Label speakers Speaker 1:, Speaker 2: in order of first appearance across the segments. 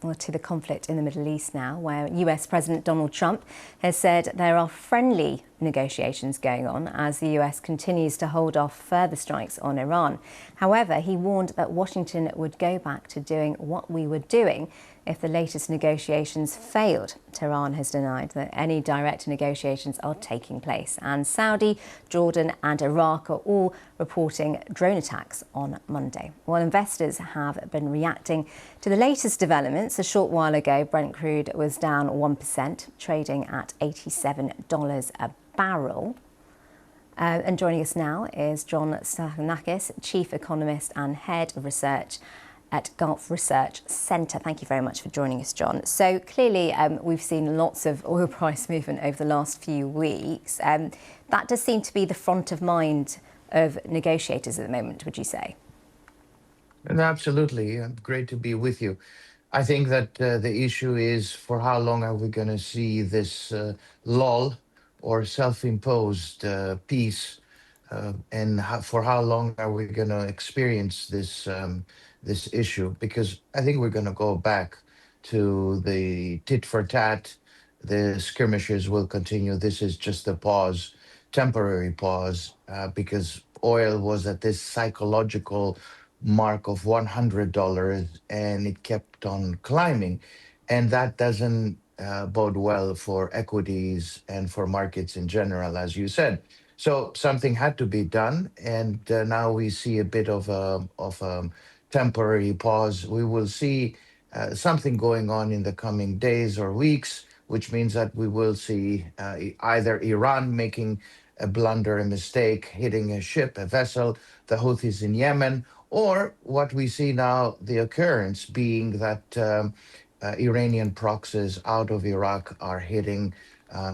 Speaker 1: Well, to the conflict in the Middle East now, where US President Donald Trump has said there are friendly negotiations going on as the US continues to hold off further strikes on Iran. However, he warned that Washington would go back to doing what we were doing if the latest negotiations failed. Tehran has denied that any direct negotiations are taking place, and Saudi, Jordan and Iraq are all reporting drone attacks on Monday. While investors have been reacting to the latest developments, a short while ago Brent crude was down 1%, trading at $87 a barrel. And joining us now is John Sfakianakis, Chief Economist and Head of Research at Gulf Research Centre. Thank you very much for joining us, John. So clearly we've seen lots of oil price movement over the last few weeks. That does seem to be the front of mind of negotiators at the moment, would you say?
Speaker 2: Absolutely. Great to be with you. I think that the issue is, for how long are we going to see this lull or self-imposed peace, and for how long are we going to experience this issue? Because I think we're going to go back to the tit for tat. The skirmishes will continue. This is just a pause, temporary pause, because oil was at this psychological mark of $100 and it kept on climbing. And that doesn't bode well for equities and for markets in general, as you said. So something had to be done. And now we see a bit of a temporary pause. We will see something going on in the coming days or weeks, which means that we will see either Iran making a blunder, a mistake, hitting a ship, a vessel, the Houthis in Yemen, or what we see now, the occurrence being that Iranian proxies out of Iraq are hitting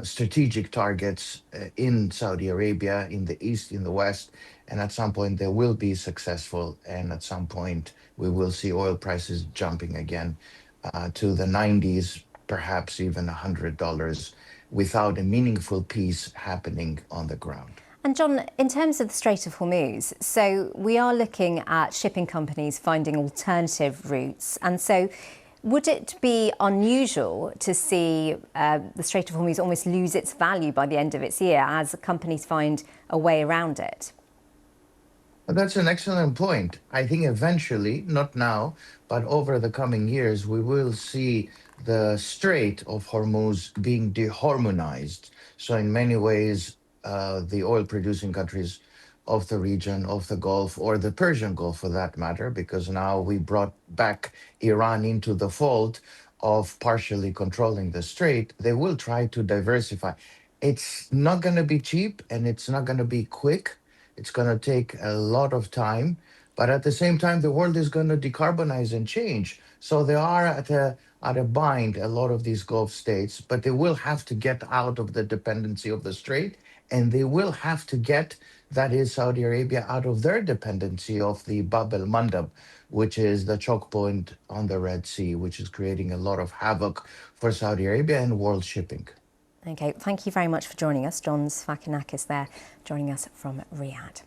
Speaker 2: strategic targets in Saudi Arabia, in the east, in the west, and at some point they will be successful, and at some point we will see oil prices jumping again to the 90s, perhaps even $100, without a meaningful peace happening on the ground.
Speaker 1: And John, in terms of the Strait of Hormuz, so we are looking at shipping companies finding alternative routes. And so would it be unusual to see the Strait of Hormuz almost lose its value by the end of its year as companies find a way around it?
Speaker 2: That's an excellent point. I think eventually, not now, but over the coming years, we will see the Strait of Hormuz being deharmonized. So in many ways, the oil-producing countries of the region, of the Gulf, or the Persian Gulf for that matter, because now we brought back Iran into the fold of partially controlling the strait, they will try to diversify. It's not going to be cheap and it's not going to be quick. It's going to take a lot of time, but at the same time, the world is going to decarbonize and change. So they are at a bind, a lot of these Gulf states, but they will have to get out of the dependency of the strait, and they will have to get, that is Saudi Arabia, out of their dependency of the Bab el-Mandab, which is the choke point on the Red Sea, which is creating a lot of havoc for Saudi Arabia and world shipping.
Speaker 1: Okay, thank you very much for joining us. John Sfakianakis there, joining us from Riyadh.